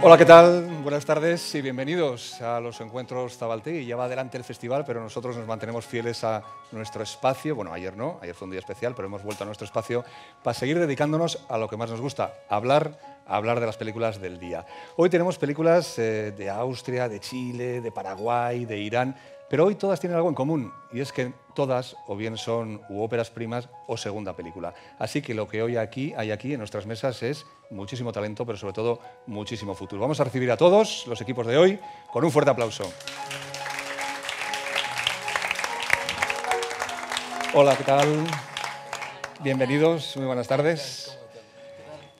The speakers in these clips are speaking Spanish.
Hola, ¿qué tal? Buenas tardes y bienvenidos a los encuentros Zabaltegui. Ya va adelante el festival, pero nosotros nos mantenemos fieles a nuestro espacio. Bueno, ayer no, ayer fue un día especial, pero hemos vuelto a nuestro espacio para seguir dedicándonos a lo que más nos gusta, hablar de las películas del día. Hoy tenemos películas de Austria, de Chile, de Paraguay, de Irán, pero hoy todas tienen algo en común, y es que todas o bien son óperas primas o segunda película. Así que lo que hoy hay aquí en nuestras mesas es muchísimo talento, pero sobre todo muchísimo futuro. Vamos a recibir a todos los equipos de hoy con un fuerte aplauso. Hola, ¿qué tal? Bienvenidos, muy buenas tardes.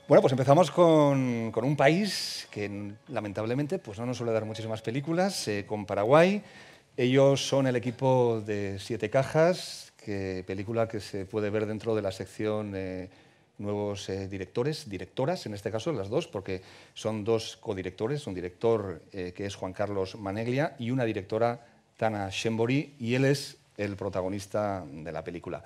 Bueno, pues empezamos con un país que lamentablemente pues no nos suele dar muchísimas películas, con Paraguay. Ellos son el equipo de Siete Cajas, película que se puede ver dentro de la sección nuevos directores, directoras, en este caso las dos, porque son dos codirectores, un director que es Juan Carlos Maneglia y una directora, Tana Shembori, y él es el protagonista de la película.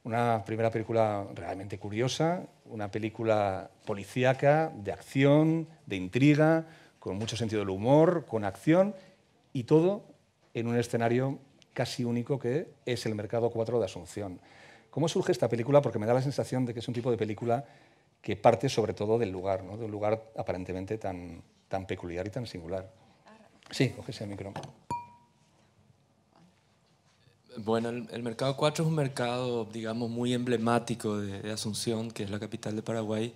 Una primera película realmente curiosa, una película policíaca, de acción, de intriga, con mucho sentido del humor, con acción y todo en un escenario casi único que es el Mercado 4 de Asunción. ¿Cómo surge esta película? Porque me da la sensación de que es un tipo de película que parte sobre todo del lugar, ¿no? De un lugar aparentemente tan peculiar y tan singular. Sí, cógese el micro. Bueno, el Mercado 4 es un mercado, digamos, muy emblemático de Asunción, que es la capital de Paraguay.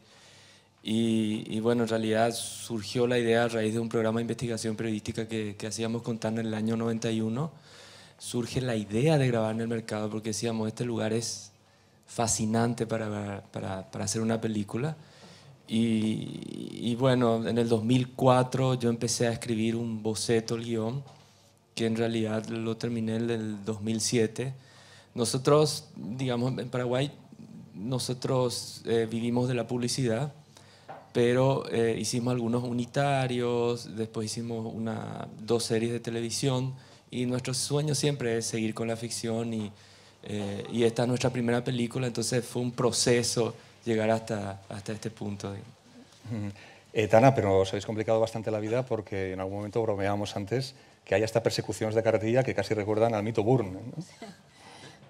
Y bueno, en realidad surgió la idea a raíz de un programa de investigación periodística que hacíamos con Tana en el año 91. Surge la idea de grabar en el mercado porque decíamos, este lugar es fascinante para hacer una película. Y bueno, en el 2004 yo empecé a escribir un boceto, el guión, que en realidad lo terminé en el 2007. Nosotros, digamos, en Paraguay, nosotros vivimos de la publicidad, pero hicimos algunos unitarios, después hicimos dos series de televisión y nuestro sueño siempre es seguir con la ficción y esta es nuestra primera película, entonces fue un proceso llegar hasta este punto. Tana, pero os habéis complicado bastante la vida porque en algún momento bromeábamos antes que hay hasta persecuciones de carretilla que casi recuerdan al mito Bourne, ¿no?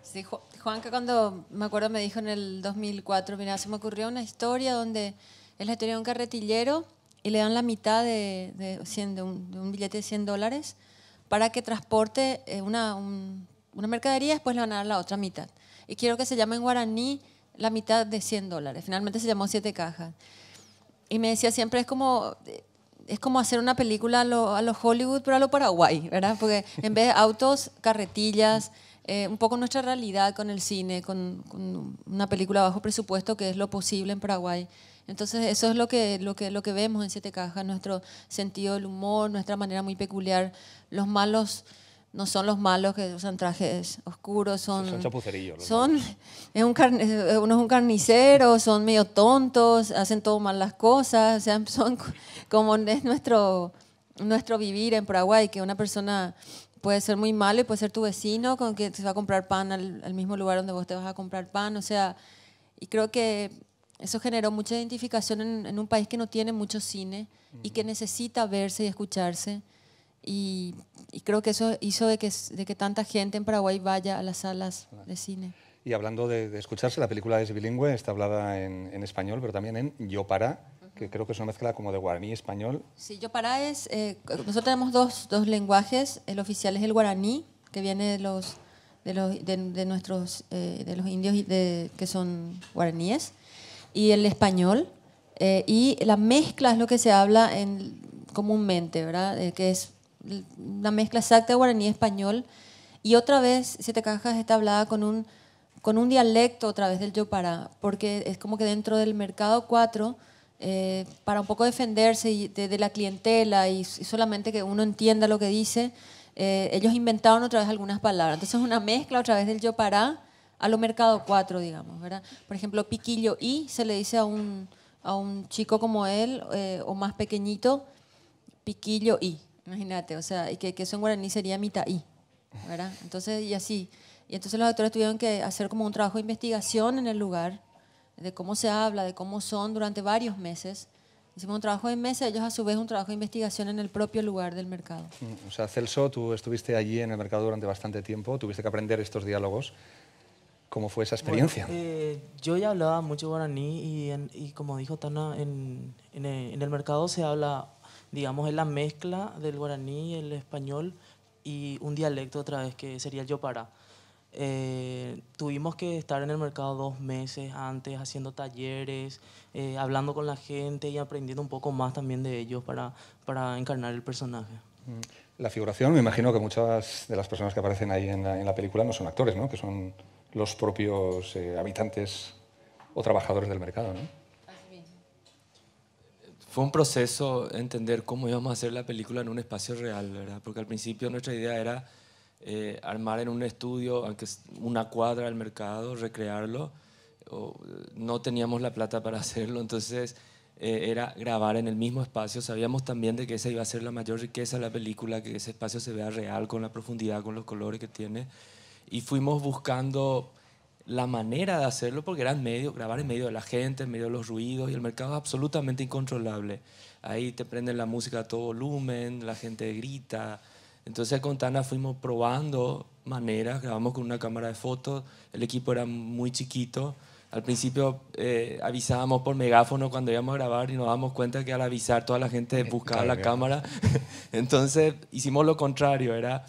Sí, Juan, que cuando me acuerdo me dijo en el 2004, mira, se me ocurrió una historia donde es la historia de un carretillero y le dan la mitad de un billete de $100 para que transporte una mercadería y después le van a dar la otra mitad. Y quiero que se llame en guaraní la mitad de $100. Finalmente se llamó Siete Cajas. Y me decía siempre, es como hacer una película a lo Hollywood, pero a lo Paraguay, ¿verdad? Porque en vez de autos, carretillas, un poco nuestra realidad con el cine, con una película bajo presupuesto, que es lo posible en Paraguay. Entonces eso es lo que vemos en Siete Cajas, nuestro sentido del humor, nuestra manera muy peculiar. Los malos no son los malos que usan trajes oscuros, son chapucerillos. Uno es un carnicero, son medio tontos, hacen todo mal las cosas, o sea, son como es nuestro vivir en Paraguay, que una persona puede ser muy malo y puede ser tu vecino con que te va a comprar pan al mismo lugar donde vos te vas a comprar pan, o sea, y creo que eso generó mucha identificación en un país que no tiene mucho cine y que necesita verse y escucharse. Y creo que eso hizo de que tanta gente en Paraguay vaya a las salas de cine. Y hablando de escucharse, la película es bilingüe, está hablada en español, pero también en Yopara, que creo que es una mezcla como de guaraní y español. Sí, Yopara es... nosotros tenemos dos lenguajes. El oficial es el guaraní, que viene de los indios que son guaraníes, y el español. Y la mezcla es lo que se habla comúnmente, ¿verdad? Que es una mezcla exacta de guaraní y español. Y otra vez, Siete Cajas está hablada con un dialecto otra vez del Yopara, porque es como que dentro del Mercado 4, para un poco defenderse de la clientela y solamente que uno entienda lo que dice, ellos inventaron otra vez algunas palabras. Entonces es una mezcla otra vez del Yopara a lo Mercado 4, digamos, ¿verdad? Por ejemplo, piquillo y se le dice a un chico como él o más pequeñito, piquillo y, imagínate, o sea, y que eso en guaraní sería mitad y, ¿verdad? Entonces, y así. Y entonces los actores tuvieron que hacer como un trabajo de investigación en el lugar, de cómo se habla, de cómo son durante varios meses. Hicimos un trabajo de meses, ellos a su vez un trabajo de investigación en el propio lugar del mercado. O sea, Celso, tú estuviste allí en el mercado durante bastante tiempo, tuviste que aprender estos diálogos. ¿Cómo fue esa experiencia? Bueno, yo ya hablaba mucho guaraní y como dijo Tana, en el mercado se habla, digamos, es la mezcla del guaraní y el español y un dialecto otra vez que sería el yopara. Tuvimos que estar en el mercado 2 meses antes haciendo talleres, hablando con la gente y aprendiendo un poco más también de ellos para encarnar el personaje. La figuración, me imagino que muchas de las personas que aparecen ahí en la película no son actores, ¿no? Que son los propios habitantes o trabajadores del mercado, ¿no? Fue un proceso entender cómo íbamos a hacer la película en un espacio real, ¿verdad? Porque al principio nuestra idea era armar en un estudio, aunque es una cuadra del mercado, recrearlo. No teníamos la plata para hacerlo, entonces era grabar en el mismo espacio. Sabíamos también de que esa iba a ser la mayor riqueza de la película, que ese espacio se vea real, con la profundidad, con los colores que tiene. Y fuimos buscando la manera de hacerlo, porque era grabar en medio de la gente, en medio de los ruidos, y el mercado es absolutamente incontrolable. Ahí te prenden la música a todo volumen, la gente grita. Entonces con Tana fuimos probando maneras, grabamos con una cámara de fotos, el equipo era muy chiquito. Al principio avisábamos por megáfono cuando íbamos a grabar y nos damos cuenta que al avisar toda la gente buscaba la cámara. Entonces hicimos lo contrario, era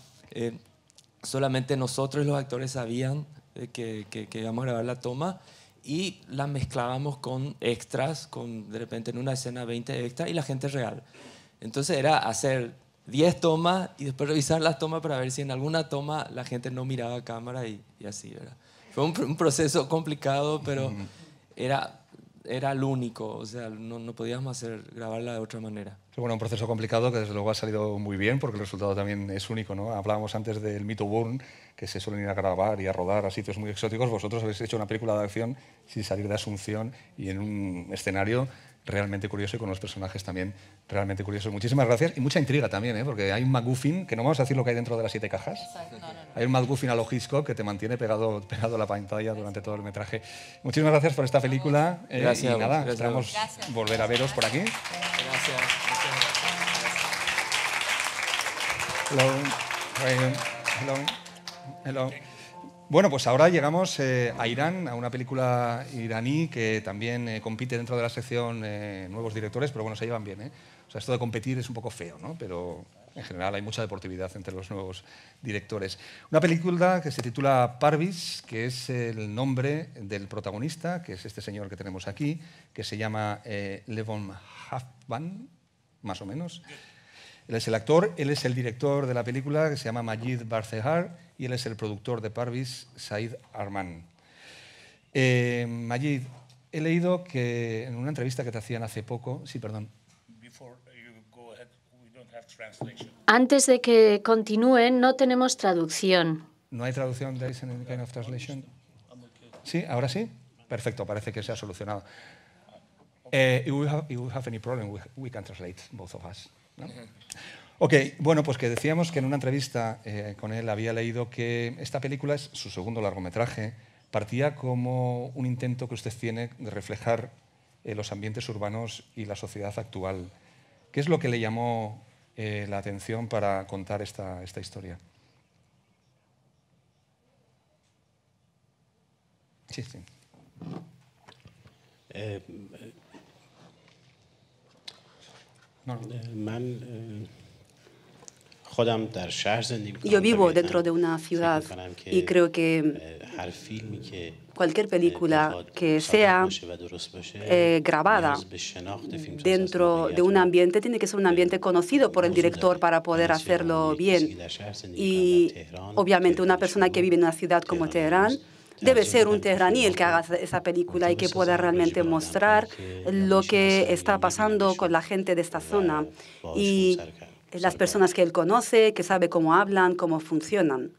solamente nosotros y los actores sabían que íbamos a grabar la toma y la mezclábamos con extras, de repente en una escena 20 extras y la gente real. Entonces era hacer 10 tomas y después revisar las tomas para ver si en alguna toma la gente no miraba a cámara y así, ¿verdad? Fue un proceso complicado, pero era el único, o sea, no podíamos grabarla de otra manera. Bueno, un proceso complicado que desde luego ha salido muy bien porque el resultado también es único, ¿no? Hablábamos antes del mito Bourne, que se suelen ir a grabar y a rodar a sitios muy exóticos. Vosotros habéis hecho una película de acción sin salir de Asunción y en un escenario realmente curioso y con unos personajes también realmente curiosos. Muchísimas gracias y mucha intriga también, ¿eh? Porque hay un MacGuffin, que no vamos a decir lo que hay dentro de las 7 cajas. Exacto, no. Hay un MacGuffin a lo Hitchcock que te mantiene pegado a la pantalla durante todo el metraje. Muchísimas gracias por esta película. Gracias. Y nada, Gracias. esperamos volver a veros por aquí. Gracias. Hello. Bueno, pues ahora llegamos a Irán, a una película iraní que también compite dentro de la sección Nuevos Directores, pero bueno, se llevan bien, ¿eh? O sea, esto de competir es un poco feo, ¿no? Pero en general hay mucha deportividad entre los nuevos directores. Una película que se titula Parviz, que es el nombre del protagonista, que es este señor que tenemos aquí, que se llama Levon Hafban, más o menos. Él es el actor, él es el director de la película, que se llama Majid Barzehar, y él es el productor de Parviz, Said Arman. Majid, he leído que en una entrevista que te hacían hace poco... Sí, perdón. Antes de que continúen, no tenemos traducción. ¿No hay traducción? ¿There is any kind of translation? ¿Sí? ¿Ahora sí? Perfecto, parece que se ha solucionado. If we have any problem, we can translate, both of us. ¿No? Ok, bueno, pues que decíamos que en una entrevista con él había leído que esta película es su segundo largometraje, partía como un intento que usted tiene de reflejar los ambientes urbanos y la sociedad actual. ¿Qué es lo que le llamó la atención para contar esta historia? Sí, sí. Yo vivo dentro de una ciudad y creo que cualquier película que sea grabada dentro de un ambiente tiene que ser un ambiente conocido por el director para poder hacerlo bien. Y obviamente una persona que vive en una ciudad como Teherán debe ser un tehraní el que haga esa película y que pueda realmente mostrar lo que está pasando con la gente de esta zona y las personas que él conoce, que sabe cómo hablan, cómo funcionan.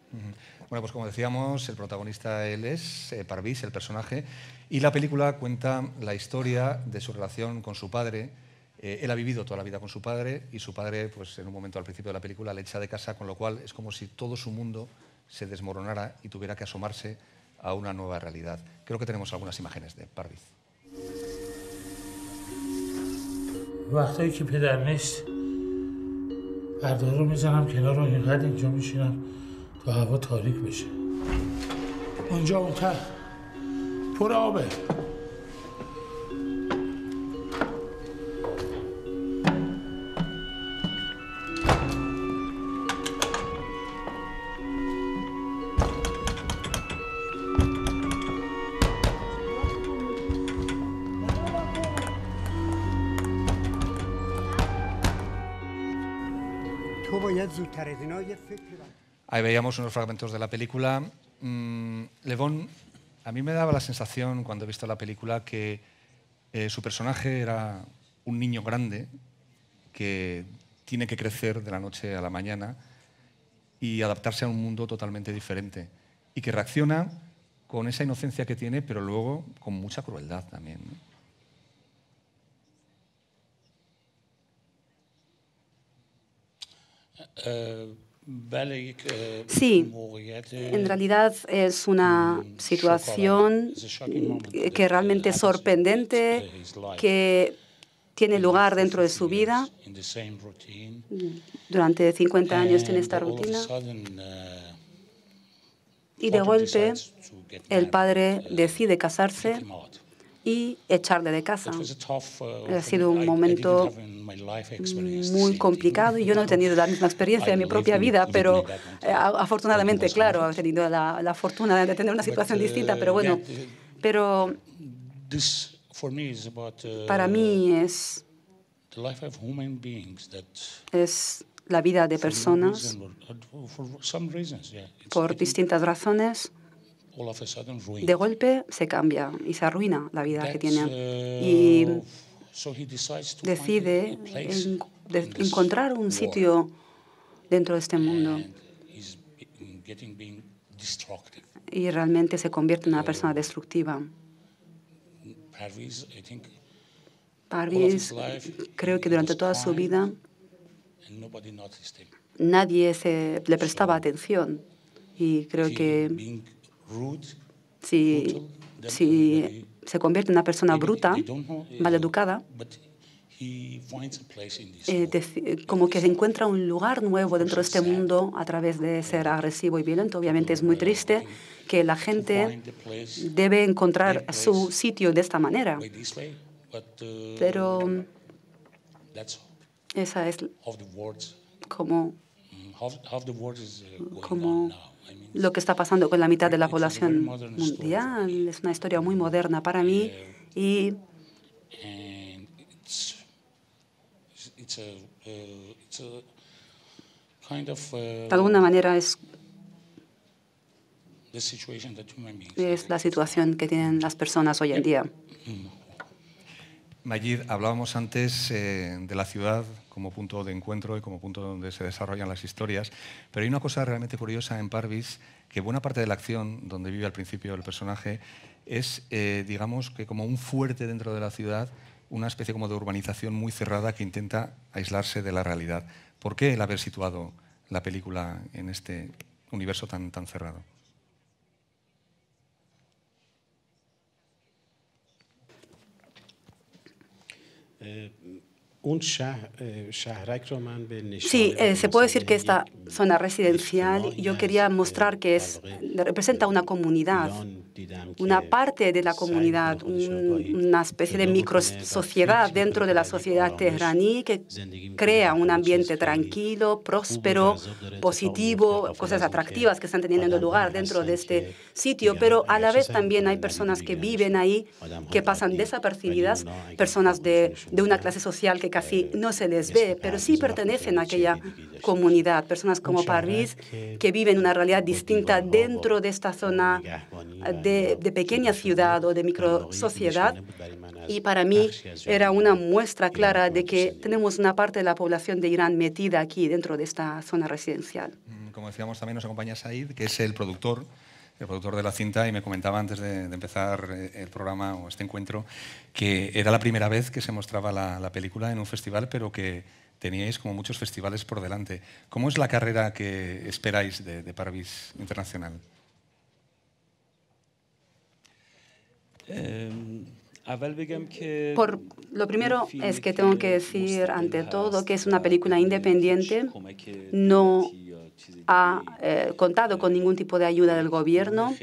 Bueno, pues como decíamos, el protagonista él es Parviz, el personaje, y la película cuenta la historia de su relación con su padre, Él ha vivido toda la vida con su padre y su padre, pues en un momento al principio de la película, le echa de casa, con lo cual es como si todo su mundo se desmoronara y tuviera que asomarse a una nueva realidad. Creo que tenemos algunas imágenes de Parviz. وقتایی که پدر نیست بردار رو میزنم کنار و اینقدر اینجا میشینم تا هوا تاریک بشه. اونجا اون ته پر آبه. Ahí veíamos unos fragmentos de la película. Le Bon, a mí me daba la sensación, cuando he visto la película, que su personaje era un niño grande que tiene que crecer de la noche a la mañana y adaptarse a un mundo totalmente diferente, y que reacciona con esa inocencia que tiene, pero luego con mucha crueldad también, ¿no? Sí, en realidad es una situación que realmente es sorprendente, que tiene lugar dentro de su vida. Durante 50 años tiene esta rutina. Y de golpe el padre decide casarse y echarle de casa. Ha sido un momento muy complicado y yo no he tenido la misma experiencia en mi propia vida, pero afortunadamente, claro, he tenido la fortuna de tener una situación distinta, pero bueno, pero para mí es la vida de personas por distintas razones. De golpe se cambia y se arruina la vida que tienen. Y decide encontrar un sitio dentro de este mundo. Y realmente se convierte en una persona destructiva. Parviz, creo que durante toda su vida nadie le prestaba atención. Y creo que si se convierte en una persona bruta, maleducada, como que se encuentra un lugar nuevo dentro de este mundo a través de ser agresivo y violento. Obviamente es muy triste que la gente debe encontrar su sitio de esta manera, pero esa es como lo que está pasando con la mitad de la población mundial. Es una historia muy moderna para mí y de alguna manera es la situación que tienen las personas hoy en día. Majid, hablábamos antes de la ciudad como punto de encuentro y como punto donde se desarrollan las historias, pero hay una cosa realmente curiosa en Parviz, que buena parte de la acción donde vive al principio el personaje es, digamos, que como un fuerte dentro de la ciudad, una especie como de urbanización muy cerrada que intenta aislarse de la realidad. ¿Por qué el haber situado la película en este universo tan cerrado? Sí, se puede decir que esta zona residencial, yo quería mostrar que representa una comunidad, una parte de la comunidad, una especie de microsociedad dentro de la sociedad tehraní que crea un ambiente tranquilo, próspero, positivo, cosas atractivas que están teniendo lugar dentro de este sitio, pero a la vez también hay personas que viven ahí, que pasan desapercibidas, personas de una clase social que casi no se les ve, pero sí pertenecen a aquella comunidad. Personas como Parviz que viven una realidad distinta dentro de esta zona de pequeña ciudad o de microsociedad. Y para mí era una muestra clara de que tenemos una parte de la población de Irán metida aquí dentro de esta zona residencial. Como decíamos, también nos acompaña Said, que es el productor el productor de la cinta, y me comentaba antes de empezar el programa o este encuentro que era la primera vez que se mostraba la película en un festival, pero que teníais como muchos festivales por delante. ¿Cómo es la carrera que esperáis de Parvis Internacional? Lo primero es que tengo que decir, ante todo, que es una película independiente, no ha contado con ningún tipo de ayuda del gobierno.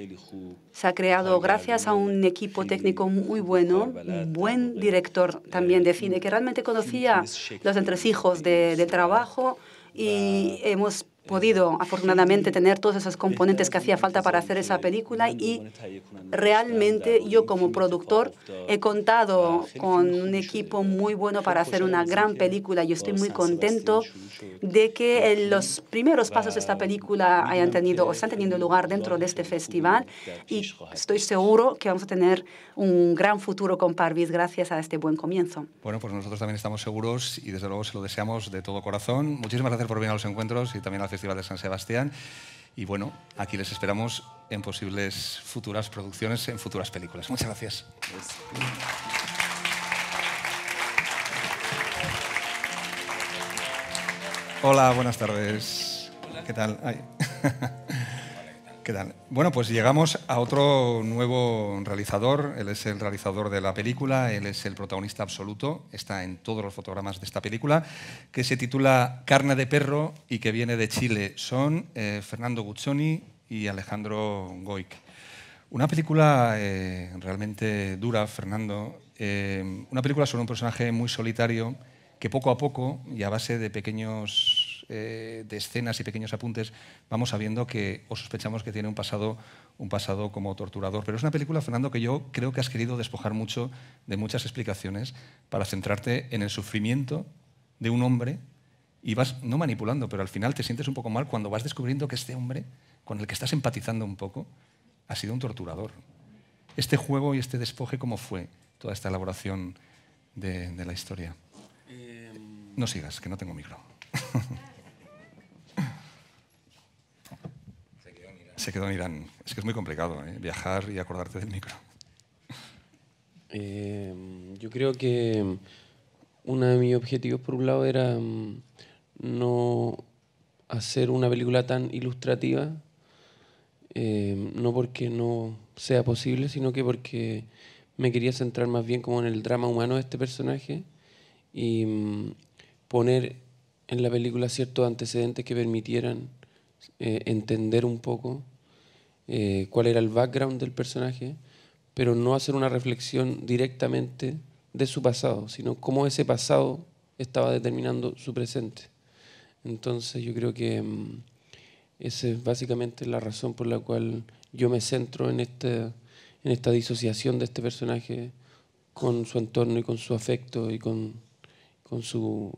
Se ha creado gracias a un equipo técnico muy bueno, un buen director también de cine que realmente conocía los entresijos del trabajo, y hemos podido, afortunadamente, tener todos esos componentes que hacía falta para hacer esa película, y realmente yo como productor he contado con un equipo muy bueno para hacer una gran película. Yo estoy muy contento de que los primeros pasos de esta película hayan tenido o están teniendo lugar dentro de este festival, y estoy seguro que vamos a tener un gran futuro con Parvis gracias a este buen comienzo. Bueno, pues nosotros también estamos seguros y desde luego se lo deseamos de todo corazón. Muchísimas gracias por venir a los encuentros y también al Festival de San Sebastián. Y bueno, aquí les esperamos en posibles futuras producciones, en futuras películas. Muchas gracias. Hola, buenas tardes. ¿Qué tal? Ay. ¿Qué tal? Bueno, pues llegamos a otro nuevo realizador. Él es el realizador de la película, él es el protagonista absoluto, está en todos los fotogramas de esta película, que se titula Carne de perro y que viene de Chile. Son Fernando Guzzoni y Alejandro Goic. Una película realmente dura, Fernando. Una película sobre un personaje muy solitario que poco a poco, y a base de pequeños de escenas y pequeños apuntes, vamos sabiendo que, o sospechamos que tiene un pasado como torturador. Pero es una película, Fernando, que yo creo que has querido despojar mucho de muchas explicaciones para centrarte en el sufrimiento de un hombre, y vas, no manipulando, pero al final te sientes un poco mal cuando vas descubriendo que este hombre, con el que estás empatizando un poco, ha sido un torturador. Este juego y este despoje, ¿cómo fue toda esta elaboración de la historia? No sigas, que no tengo micro. Se quedó en Irán. Es que es muy complicado, viajar y acordarte del micro. Yo creo que uno de mis objetivos, por un lado, era no hacer una película tan ilustrativa, no porque no sea posible, sino que porque me quería centrar más bien como en el drama humano de este personaje y poner en la película ciertos antecedentes que permitieran entender un poco cuál era el background del personaje, pero no hacer una reflexión directamente de su pasado, sino cómo ese pasado estaba determinando su presente. Entonces yo creo que esa es básicamente la razón por la cual yo me centro en esta disociación de este personaje con su entorno y con su afecto y con su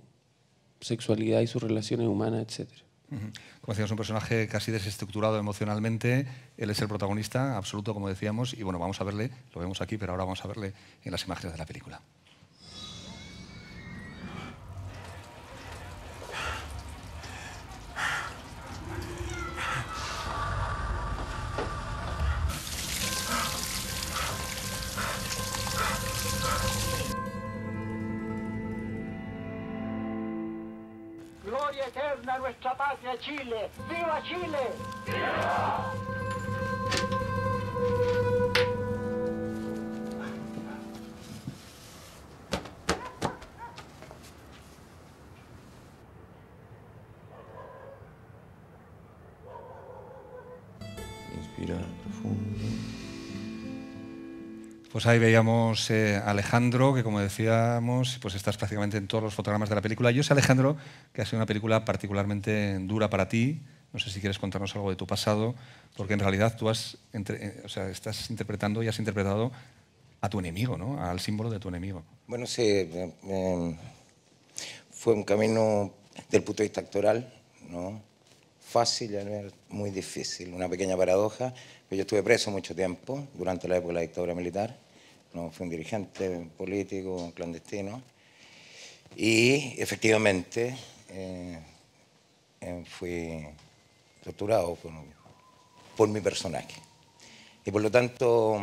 sexualidad y sus relaciones humanas, etc. Como decíamos, un personaje casi desestructurado emocionalmente. Él es el protagonista absoluto, como decíamos, y bueno, vamos a verle, lo vemos aquí, pero ahora vamos a verle en las imágenes de la película. Gloria eterna a nuestra patria Chile. ¡Viva Chile! ¡Viva! Inspirar profundo. Pues ahí veíamos a Alejandro, que como decíamos, pues estás prácticamente en todos los fotogramas de la película. Yo sé, Alejandro, que ha sido una película particularmente dura para ti. No sé si quieres contarnos algo de tu pasado, porque en realidad tú estás interpretando y has interpretado a tu enemigo, ¿no? Al símbolo de tu enemigo. Bueno, sí, fue un camino del punto de vista actoral, ¿no? Fácil y a la vez muy difícil, una pequeña paradoja. Yo estuve preso mucho tiempo durante la época de la dictadura militar, ¿no? Fui un dirigente político clandestino y efectivamente fui torturado por mi personaje. Y por lo tanto,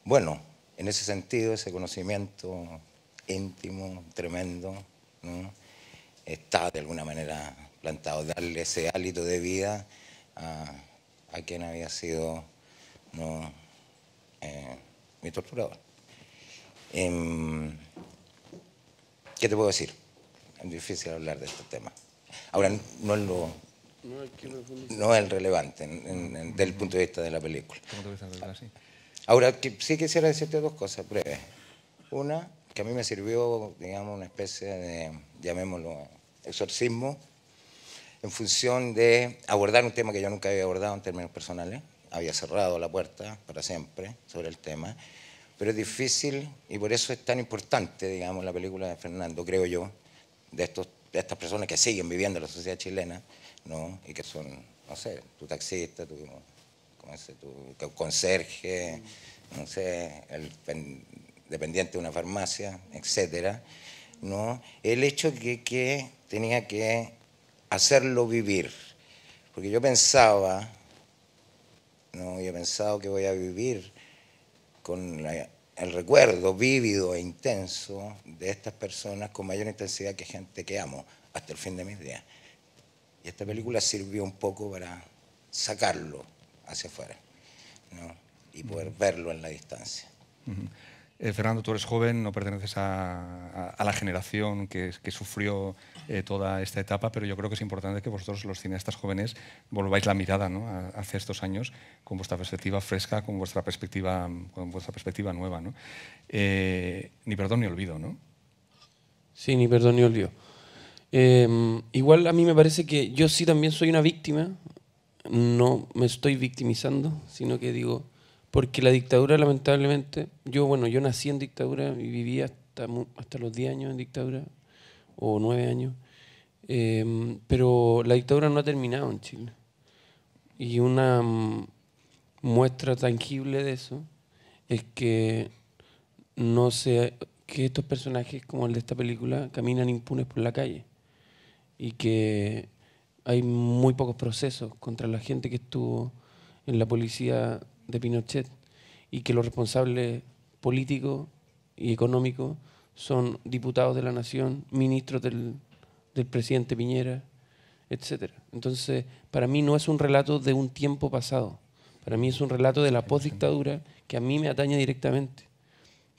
bueno, en ese sentido, ese conocimiento íntimo, tremendo, ¿no? Está de alguna manera plantado, darle ese hálito de vida a quien había sido, ¿no? Mi torturador. ¿Qué te puedo decir? Es difícil hablar de estos temas. Ahora, no es el relevante desde el punto de vista de la película. Ahora, sí quisiera decirte dos cosas breves. Una, que a mí me sirvió, digamos, una especie de, llamémoslo, exorcismo, en función de abordar un tema que yo nunca había abordado en términos personales. Había cerrado la puerta para siempre sobre el tema, pero es difícil y por eso es tan importante, digamos, la película de Fernando, creo yo, de estas personas que siguen viviendo en la sociedad chilena, ¿no? Y que son, no sé, tu taxista, tu conserje, no sé, el dependiente de una farmacia, etcétera, ¿no? El hecho que tenía que hacerlo vivir, porque yo pensaba, ¿no? Yo he pensado que voy a vivir con el recuerdo vívido e intenso de estas personas con mayor intensidad que gente que amo hasta el fin de mis días. Y esta película sirvió un poco para sacarlo hacia afuera, ¿no? Y poder verlo en la distancia. Fernando, tú eres joven, no perteneces a la generación que sufrió toda esta etapa, pero yo creo que es importante que vosotros, los cineastas jóvenes, volváis la mirada, ¿no? hacia estos años con vuestra perspectiva fresca, con vuestra perspectiva nueva, ¿no? Ni perdón ni olvido, ¿no? Sí, ni perdón ni olvido. Igual a mí me parece que yo sí también soy una víctima, no me estoy victimizando, sino que digo, porque la dictadura lamentablemente, yo nací en dictadura y viví hasta los 10 años en dictadura, o 9 años, pero la dictadura no ha terminado en Chile. Y una muestra tangible de eso es que que estos personajes como el de esta película caminan impunes por la calle y que hay muy pocos procesos contra la gente que estuvo en la policía de Pinochet y que los responsables políticos y económicos son diputados de la Nación, ministros del presidente Piñera, etc. Entonces, para mí no es un relato de un tiempo pasado, para mí es un relato de la postdictadura que a mí me atañe directamente,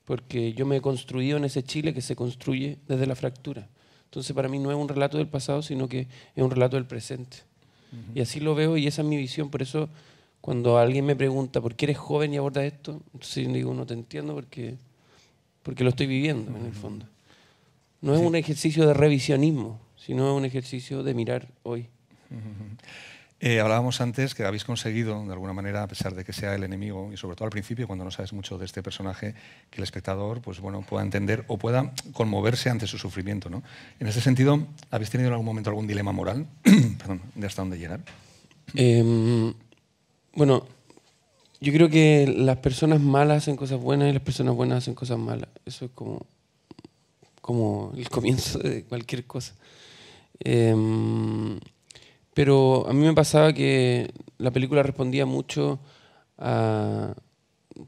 porque yo me he construido en ese Chile que se construye desde la fractura. Entonces, para mí no es un relato del pasado, sino que es un relato del presente. Y así lo veo y esa es mi visión. Por eso, cuando alguien me pregunta ¿por qué eres joven y abordas esto? Entonces digo, no te entiendo porque lo estoy viviendo en el fondo. No es un ejercicio de revisionismo, sino un ejercicio de mirar hoy. Hablábamos antes que habéis conseguido, de alguna manera, a pesar de que sea el enemigo, y sobre todo al principio, cuando no sabes mucho de este personaje, que el espectador pues, bueno, pueda entender o pueda conmoverse ante su sufrimiento, ¿no? En ese sentido, ¿habéis tenido en algún momento algún dilema moral? Perdón, ¿de hasta dónde llegar? Bueno, yo creo que las personas malas hacen cosas buenas y las personas buenas hacen cosas malas. Eso es como el comienzo de cualquier cosa. Pero a mí me pasaba que la película respondía mucho a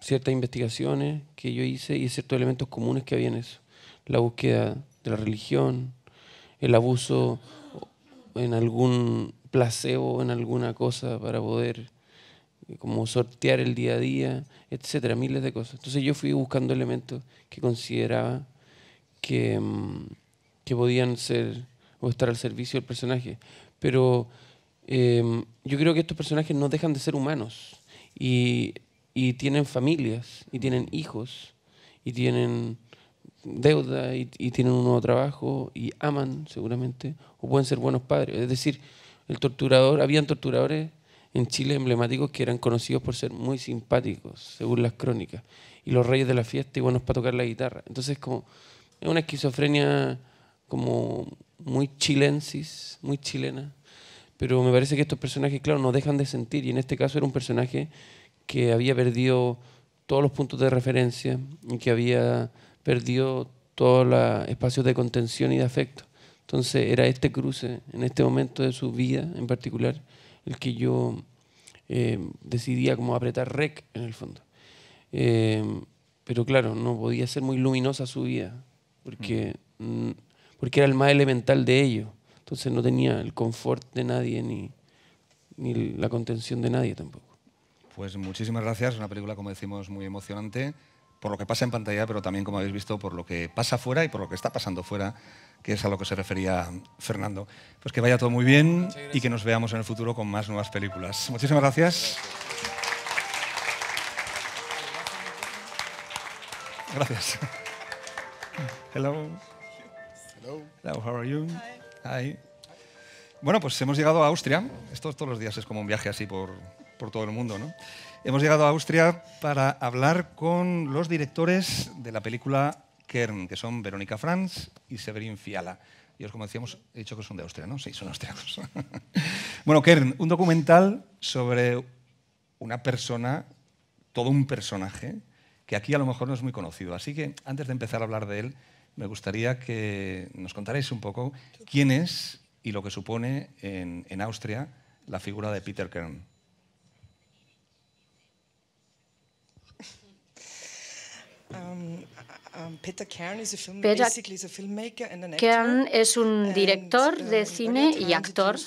ciertas investigaciones que yo hice y ciertos elementos comunes que había en eso. La búsqueda de la religión, el abuso en algún placebo, en alguna cosa para poder como sortear el día a día, etcétera, miles de cosas. Entonces yo fui buscando elementos que consideraba que podían ser o estar al servicio del personaje. Pero yo creo que estos personajes no dejan de ser humanos y tienen familias, y tienen hijos, y tienen deuda, y tienen un nuevo trabajo, y aman seguramente, o pueden ser buenos padres. Es decir, habían torturadores en Chile emblemáticos que eran conocidos por ser muy simpáticos, según las crónicas, y los reyes de la fiesta y buenos para tocar la guitarra. Entonces es una esquizofrenia como muy chilensis, muy chilena, pero me parece que estos personajes, claro, no dejan de sentir, y en este caso era un personaje que había perdido todos los puntos de referencia y que había perdido todos los espacios de contención y de afecto. Entonces era este cruce, en este momento de su vida en particular, el que yo decidía como apretar rec en el fondo. Pero claro, no podía ser muy luminosa su vida, porque era el más elemental de ellos. Entonces no tenía el confort de nadie ni la contención de nadie tampoco. Pues muchísimas gracias. Una película, como decimos, muy emocionante, por lo que pasa en pantalla, pero también, como habéis visto, por lo que pasa fuera y por lo que está pasando fuera, que es a lo que se refería Fernando. Pues que vaya todo muy bien y que nos veamos en el futuro con más nuevas películas. Muchísimas gracias. Gracias. Hello. Hello. Hello, how are you? Hi. Bueno, pues hemos llegado a Austria. Esto todos los días es como un viaje así por todo el mundo, ¿no? Hemos llegado a Austria para hablar con los directores de la película Kern, que son Verónica Franz y Severin Fiala. Ellos, como decíamos, he dicho que son de Austria, ¿no? Sí, son austriacos. Bueno, Kern, un documental sobre una persona, todo un personaje, que aquí a lo mejor no es muy conocido. Así que, antes de empezar a hablar de él, me gustaría que nos contarais un poco quién es y lo que supone en Austria la figura de Peter Kern. Peter Kern es un director de cine y actor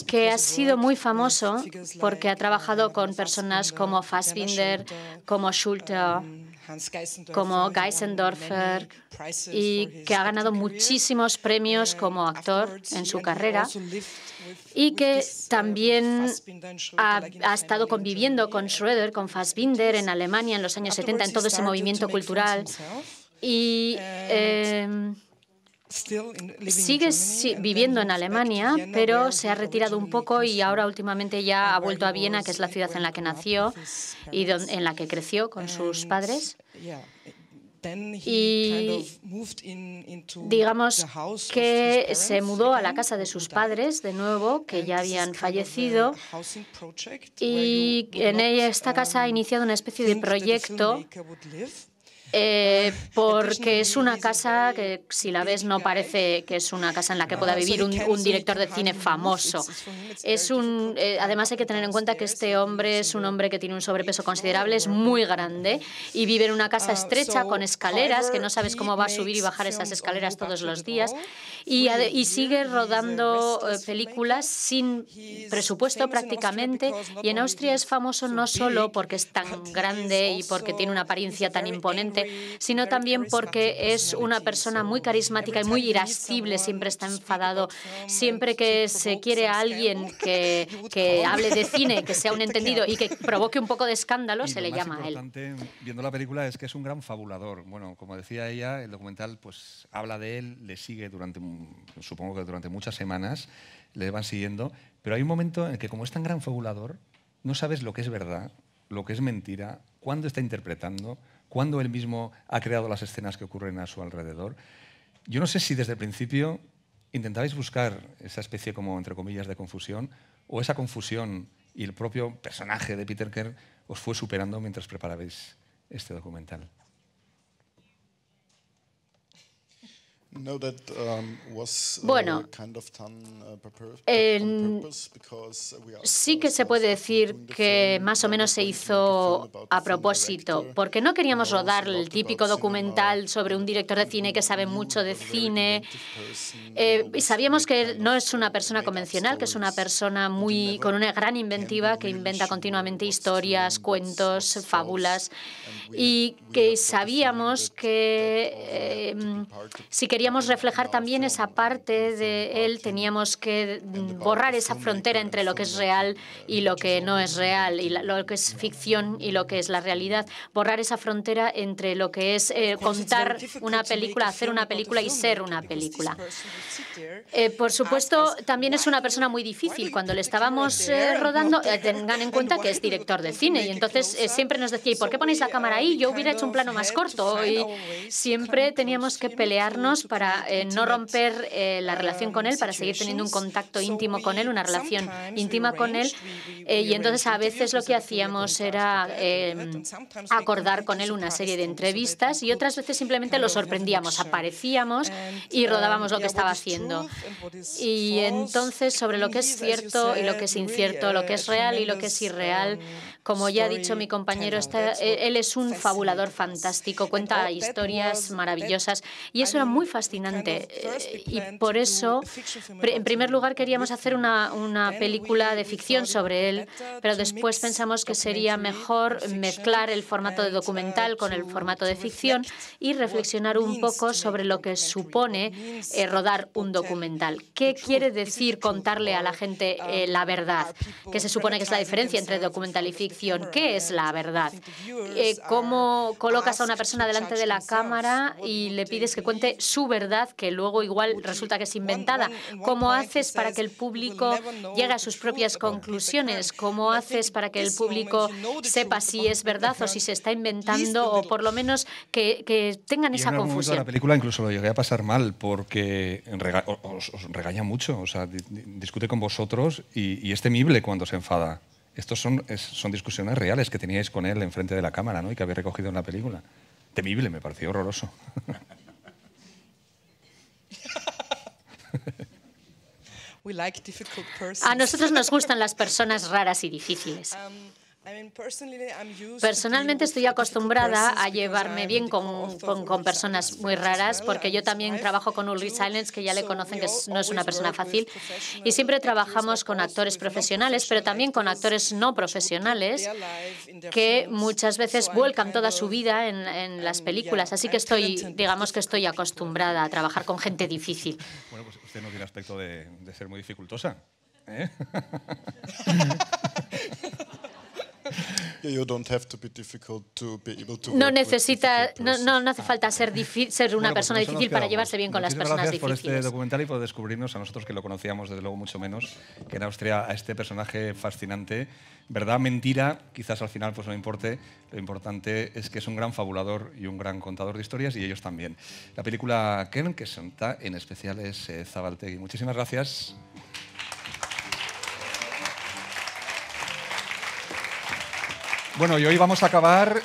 que ha sido muy famoso porque ha trabajado con personas como Fassbinder, como Schulte, como Geisendorfer, y que ha ganado muchísimos premios como actor en su carrera, y que también ha estado conviviendo con Schröder, con Fassbinder en Alemania en los años 70, en todo ese movimiento cultural. Y sigue viviendo en Alemania, pero se ha retirado un poco y ahora últimamente ya ha vuelto a Viena, que es la ciudad en la que nació y en la que creció con sus padres. Y digamos que se mudó a la casa de sus padres de nuevo, que ya habían fallecido, y en esta casa ha iniciado una especie de proyecto porque es una casa que, si la ves, no parece que es una casa en la que pueda vivir un director de cine famoso. Además, hay que tener en cuenta que este hombre es un hombre que tiene un sobrepeso considerable, es muy grande y vive en una casa estrecha con escaleras, que no sabes cómo va a subir y bajar esas escaleras todos los días, y sigue rodando películas sin presupuesto prácticamente. Y en Austria es famoso no solo porque es tan grande y porque tiene una apariencia tan imponente, sino también porque es una persona muy carismática y muy irascible, siempre está enfadado. Siempre que se quiere a alguien que hable de cine, que sea un entendido y que provoque un poco de escándalo, se le llama a él. Lo más importante viendo la película es que es un gran fabulador. Bueno, como decía ella, el documental pues habla de él, le sigue supongo que durante muchas semanas, le van siguiendo, pero hay un momento en el que, como es tan gran fabulador, no sabes lo que es verdad, lo que es mentira, cuándo está interpretando, cuándo él mismo ha creado las escenas que ocurren a su alrededor. Yo no sé si desde el principio intentabais buscar esa especie, como entre comillas, de confusión, o esa confusión y el propio personaje de Peter Kern os fue superando mientras preparabais este documental. Bueno, sí que se puede decir que más o menos se hizo a propósito, porque no queríamos rodar el típico documental sobre un director de cine que sabe mucho de cine. Y sabíamos que no es una persona convencional, que es una persona con una gran inventiva, que inventa continuamente historias, cuentos, fábulas, y que sabíamos que si queríamos reflejar también esa parte de él, teníamos que borrar esa frontera entre lo que es real y lo que no es real, y lo que es ficción y lo que es la realidad. Borrar esa frontera entre lo que es contar una película, hacer una película y ser una película. Por supuesto, también es una persona muy difícil. Cuando le estábamos rodando, tengan en cuenta que es director de cine, y entonces siempre nos decía, ¿y por qué ponéis la cámara ahí? Yo hubiera hecho un plano más corto. Y siempre teníamos que pelearnos para no romper la relación con él, para seguir teniendo un contacto íntimo con él, una relación íntima con él. Y entonces a veces lo que hacíamos era acordar con él una serie de entrevistas y otras veces simplemente lo sorprendíamos, aparecíamos y rodábamos lo que estaba haciendo. Y entonces sobre lo que es cierto y lo que es incierto, lo que es real y lo que es irreal, como ya ha dicho mi compañero, él es un fabulador fantástico, cuenta historias maravillosas y eso era muy fascinante. Y por eso, en primer lugar, queríamos hacer una película de ficción sobre él, pero después pensamos que sería mejor mezclar el formato de documental con el formato de ficción y reflexionar un poco sobre lo que supone rodar un documental. ¿Qué quiere decir contarle a la gente la verdad? ¿Qué se supone que es la diferencia entre documental y ficción? ¿Qué es la verdad? ¿Cómo colocas a una persona delante de la cámara y le pides que cuente su verdad, que luego igual resulta que es inventada? ¿Cómo haces para que el público llegue a sus propias conclusiones? ¿Cómo haces para que el público sepa si es verdad o si se está inventando, o por lo menos que tengan esa confusión? En la película incluso lo llegué a pasar mal porque os regaña mucho, o sea, discute con vosotros y es temible cuando se enfada. Estos son discusiones reales que teníais con él enfrente de la cámara, ¿no? Y que habéis recogido en la película. Temible, me pareció horroroso. A nosotros nos gustan las personas raras y difíciles. Personalmente estoy acostumbrada a llevarme bien con personas muy raras, porque yo también trabajo con Ulrich Silence, que ya le conocen, que no es una persona fácil, y siempre trabajamos con actores profesionales, pero también con actores no profesionales, que muchas veces vuelcan toda su vida en las películas, así que digamos que estoy acostumbrada a trabajar con gente difícil. Bueno, pues usted no tiene aspecto de ser muy dificultosa, ¿eh? No hace falta ser una persona difícil para llevarse bien con las personas difíciles. Gracias por este documental y por descubrirnos a nosotros, que lo conocíamos desde luego mucho menos, que en Austria, a este personaje fascinante. Verdad, mentira, quizás al final pues no importe. Lo importante es que es un gran fabulador y un gran contador de historias, y ellos también. La película Kern, que está en especial, es Zabaltegui. Muchísimas gracias. Bueno, y hoy vamos a acabar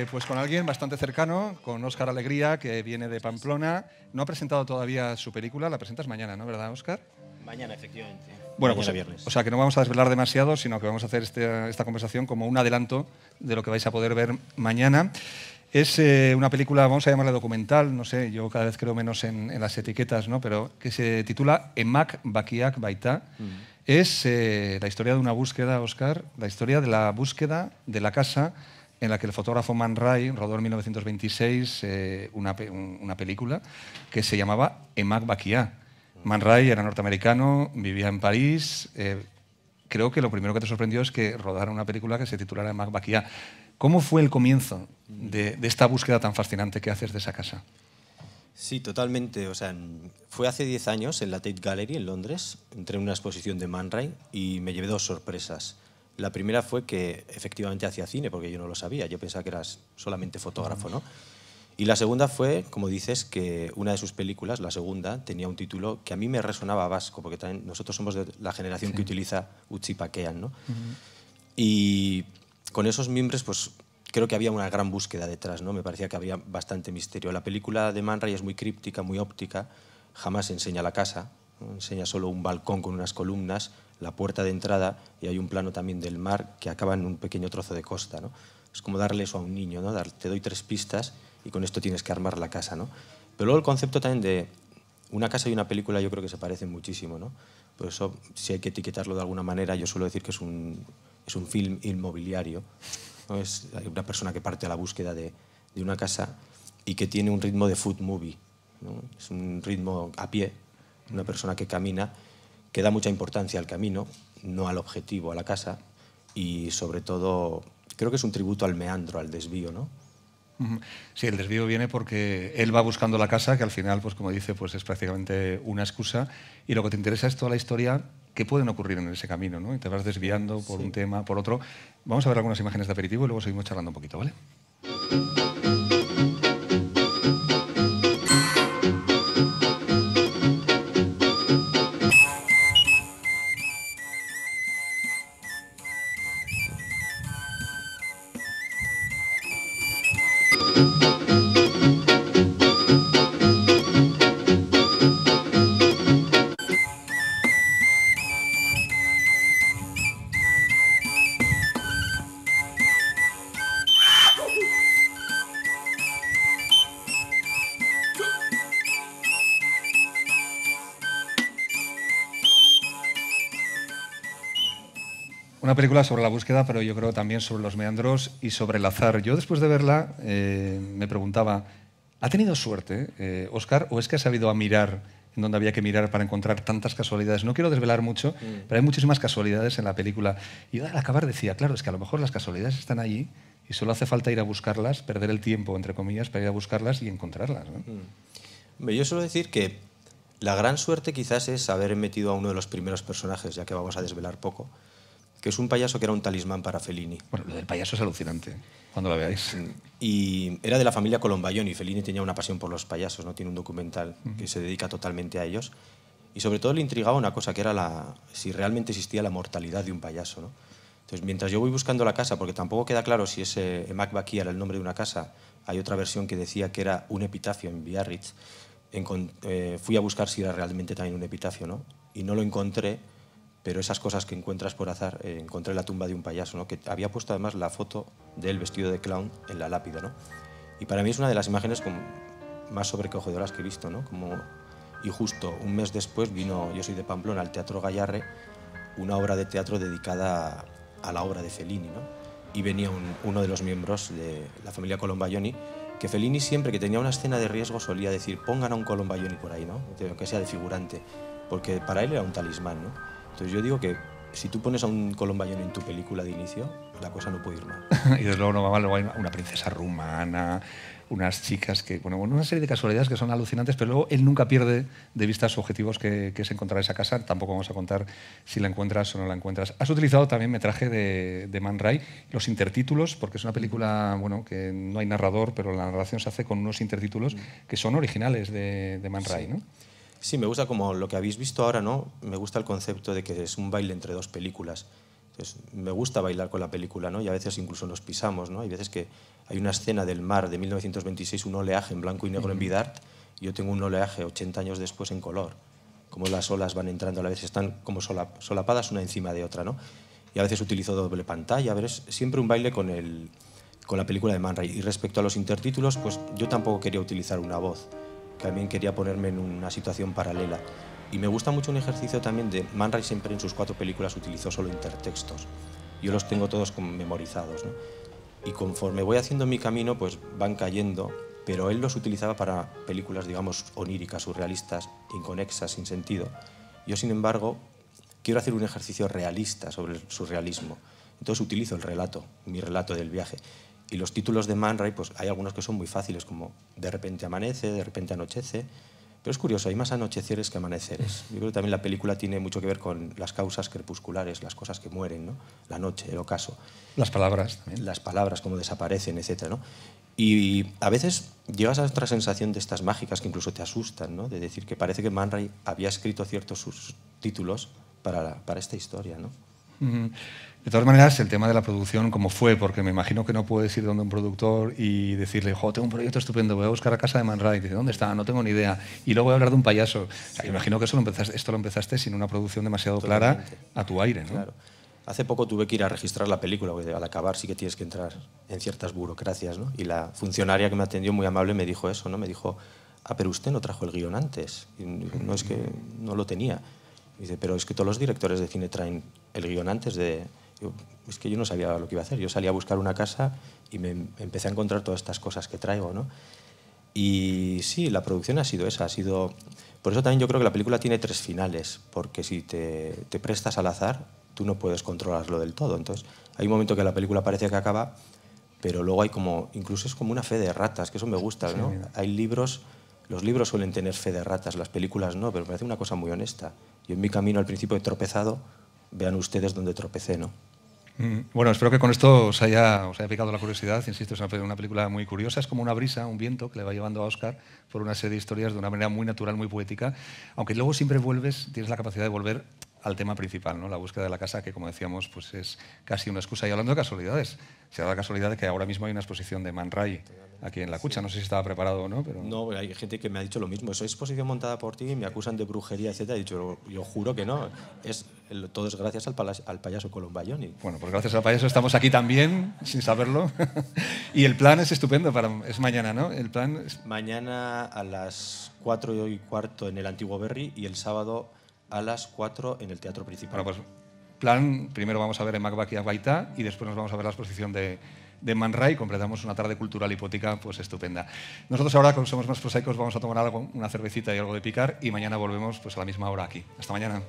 pues con alguien bastante cercano, con Óscar Alegría, que viene de Pamplona. No ha presentado todavía su película, la presentas mañana, ¿no? ¿Verdad, Óscar? Mañana, efectivamente. Bueno, mañana, pues, viernes. O sea que no vamos a desvelar demasiado, sino que vamos a hacer esta conversación como un adelanto de lo que vais a poder ver mañana. Es una película, vamos a llamarla documental, no sé, yo cada vez creo menos en las etiquetas, ¿no? Pero que se titula Emak Bakiak Baita. Es la historia de una búsqueda, Óscar, la historia de la búsqueda de la casa en la que el fotógrafo Man Ray rodó en 1926 una película que se llamaba Emak Bakiak. Man Ray era norteamericano, vivía en París. Creo que lo primero que te sorprendió es que rodara una película que se titulara Emak Bakiak. ¿Cómo fue el comienzo de esta búsqueda tan fascinante que haces de esa casa? Sí, totalmente. O sea, fue hace 10 años en la Tate Gallery en Londres. Entré en una exposición de Man Ray y me llevé 2 sorpresas. La primera fue que efectivamente hacía cine, porque yo no lo sabía. Yo pensaba que eras solamente fotógrafo, ¿no? Y la segunda fue, como dices, que una de sus películas, la segunda, tenía un título que a mí me resonaba vasco, porque también nosotros somos de la generación que utiliza Utzipakean, ¿no? Y con esos mimbres, pues creo que había una gran búsqueda detrás, ¿no? Me parecía que había bastante misterio. La película de Man Ray es muy críptica, muy óptica, jamás enseña la casa, ¿no? Enseña solo un balcón con unas columnas, la puerta de entrada, y hay un plano también del mar que acaba en un pequeño trozo de costa, ¿no? Es como darle eso a un niño, ¿no? Te doy 3 pistas y con esto tienes que armar la casa, ¿no? Pero luego el concepto también de una casa y una película yo creo que se parecen muchísimo, ¿no? Por eso, si hay que etiquetarlo de alguna manera, yo suelo decir que es un film inmobiliario, ¿no? Es una persona que parte a la búsqueda de una casa y que tiene un ritmo de food movie, ¿no? Es un ritmo a pie, una persona que camina, que da mucha importancia al camino, no al objetivo, a la casa, y sobre todo creo que es un tributo al meandro, al desvío, ¿no? Sí, el desvío viene porque él va buscando la casa, que al final, pues como dice, pues es prácticamente una excusa, y lo que te interesa es toda la historia que pueden ocurrir en ese camino, ¿no? Y te vas desviando por un tema, por otro. Vamos a ver algunas imágenes de aperitivo y luego seguimos charlando un poquito, ¿vale? una película sobre la búsqueda, pero yo creo también sobre los meandros y sobre el azar. Yo después de verla me preguntaba, ¿ha tenido suerte, Óscar, o es que ha sabido a mirar en donde había que mirar para encontrar tantas casualidades? No quiero desvelar mucho, pero hay muchísimas casualidades en la película. Y yo al acabar decía, claro, es que a lo mejor las casualidades están allí y solo hace falta ir a buscarlas, perder el tiempo, entre comillas, para ir a buscarlas y encontrarlas, ¿no? Yo suelo decir que la gran suerte quizás es haber metido a uno de los primeros personajes, ya que vamos a desvelar poco, que es un payaso que era un talismán para Fellini. Bueno, lo del payaso es alucinante, cuando lo veáis. Y era de la familia Colombayoni. Fellini tenía una pasión por los payasos, ¿no? Tiene un documental que se dedica totalmente a ellos. Y sobre todo le intrigaba una cosa, que era si realmente existía la mortalidad de un payaso, ¿no? Entonces, mientras yo voy buscando la casa, porque tampoco queda claro si ese Macbaki era el nombre de una casa, hay otra versión que decía que era un epitafio en Biarritz. Fui a buscar si era realmente también un epitafio, ¿no? Y no lo encontré, pero esas cosas que encuentras por azar, encontré la tumba de un payaso, ¿no? Que había puesto además la foto del vestido de clown en la lápida, ¿no? Y para mí es una de las imágenes más sobrecogedoras que he visto, ¿no? Y justo un mes después vino, yo soy de Pamplona, al Teatro Gayarre, una obra de teatro dedicada a la obra de Fellini, ¿no? Y venía uno de los miembros de la familia Colombayoni, que Fellini siempre que tenía una escena de riesgo solía decir, pongan a un Colombayoni por ahí, ¿no? Aunque sea de figurante, porque para él era un talismán, ¿no? Entonces yo digo que si tú pones a un Colombayoni en tu película de inicio, la cosa no puede ir mal. Y desde luego no va mal, luego hay una princesa rumana, unas chicas que, bueno, una serie de casualidades que son alucinantes, pero luego él nunca pierde de vista sus objetivos, que es encontrar esa casa. Tampoco vamos a contar si la encuentras o no la encuentras. Has utilizado también metraje de Man Ray, los intertítulos, porque es una película, bueno, que no hay narrador, pero la narración se hace con unos intertítulos que son originales de Man Ray, ¿no? Sí, me gusta como lo que habéis visto ahora, ¿no? Me gusta el concepto de que es un baile entre dos películas. Entonces, me gusta bailar con la película, ¿no? Y a veces incluso nos pisamos, ¿no? Hay veces que hay una escena del mar de 1926, un oleaje en blanco y negro en Vidart, y yo tengo un oleaje 80 años después en color. Como las olas van entrando, a la vez están como solapadas una encima de otra, ¿no? Y a veces utilizo doble pantalla, pero es siempre un baile con la película de Man Ray. Y respecto a los intertítulos, pues yo tampoco quería utilizar una voz, también quería ponerme en una situación paralela. Y me gusta mucho un ejercicio también de Man Ray, siempre en sus 4 películas utilizó solo intertextos. Yo los tengo todos como memorizados, ¿no? Y conforme voy haciendo mi camino, pues van cayendo, pero él los utilizaba para películas, digamos, oníricas, surrealistas, inconexas, sin sentido. Yo, sin embargo, quiero hacer un ejercicio realista sobre el surrealismo. Entonces utilizo el relato, mi relato del viaje. Y los títulos de Man Ray, pues hay algunos que son muy fáciles, como De repente amanece, De repente anochece. Pero es curioso, hay más anocheceres que amaneceres. Yo creo que también la película tiene mucho que ver con las causas crepusculares, las cosas que mueren, ¿no? La noche, el ocaso. Las palabras también. Las palabras, cómo desaparecen, etc., ¿no? Y a veces llevas a otra sensación de estas mágicas que incluso te asustan, ¿no? De decir que parece que Man Ray había escrito ciertos sus títulos para esta historia, ¿no? De todas maneras, el tema de la producción, ¿cómo fue? Porque me imagino que no puedes ir donde un productor y decirle, jo, tengo un proyecto estupendo, voy a buscar a casa de Man Ray. Y dice, ¿dónde está? No tengo ni idea. Y luego voy a hablar de un payaso. O sea, imagino que esto lo empezaste sin una producción demasiado clara a tu aire, ¿no? Claro. Hace poco tuve que ir a registrar la película, porque al acabar sí que tienes que entrar en ciertas burocracias, ¿no? Y la funcionaria que me atendió, muy amable, me dijo eso, ¿no? Me dijo, pero usted no trajo el guión antes. Y no, es que no lo tenía. Y dice, pero es que todos los directores de cine traen el guión antes de... es que yo no sabía lo que iba a hacer. Yo salí a buscar una casa y me empecé a encontrar todas estas cosas que traigo, ¿no? Y sí, la producción ha sido esa. Por eso también yo creo que la película tiene 3 finales, porque si te prestas al azar, tú no puedes controlarlo del todo. Entonces, hay un momento que la película parece que acaba, pero luego hay incluso es como una fe de ratas, que eso me gusta, ¿no? Sí, hay libros, los libros suelen tener fe de ratas, las películas no, pero me parece una cosa muy honesta. Yo en mi camino al principio he tropezado, vean ustedes dónde tropecé, ¿no? Bueno, espero que con esto os haya picado la curiosidad. Insisto, es una película muy curiosa. Es como una brisa, un viento que le va llevando a Óscar por una serie de historias de una manera muy natural, muy poética. Aunque luego siempre tienes la capacidad de volver al tema principal, ¿no? La búsqueda de la casa, que como decíamos, pues es casi una excusa. Y hablando de casualidades, se da la casualidad de que ahora mismo hay una exposición de Man Ray aquí en La Cucha. No sé si estaba preparado o no, pero... No, hay gente que me ha dicho lo mismo. Es exposición montada por ti, me acusan de brujería, etc. He dicho, yo juro que no. Todo es gracias al payaso Colombayoni. Bueno, pues gracias al payaso estamos aquí también, sin saberlo. Y el plan es estupendo, es mañana, ¿no? El plan es... Mañana a las 4:15 en el Antiguo Berri y el sábado a las 4 en el Teatro Principal. Bueno, pues plan, primero vamos a ver Emack y Abaitá y después nos vamos a ver la exposición de Man Ray. Completamos una tarde cultural hipótica pues estupenda. Nosotros ahora, como somos más prosaicos, vamos a tomar algo, una cervecita y algo de picar, y mañana volvemos pues a la misma hora aquí. Hasta mañana.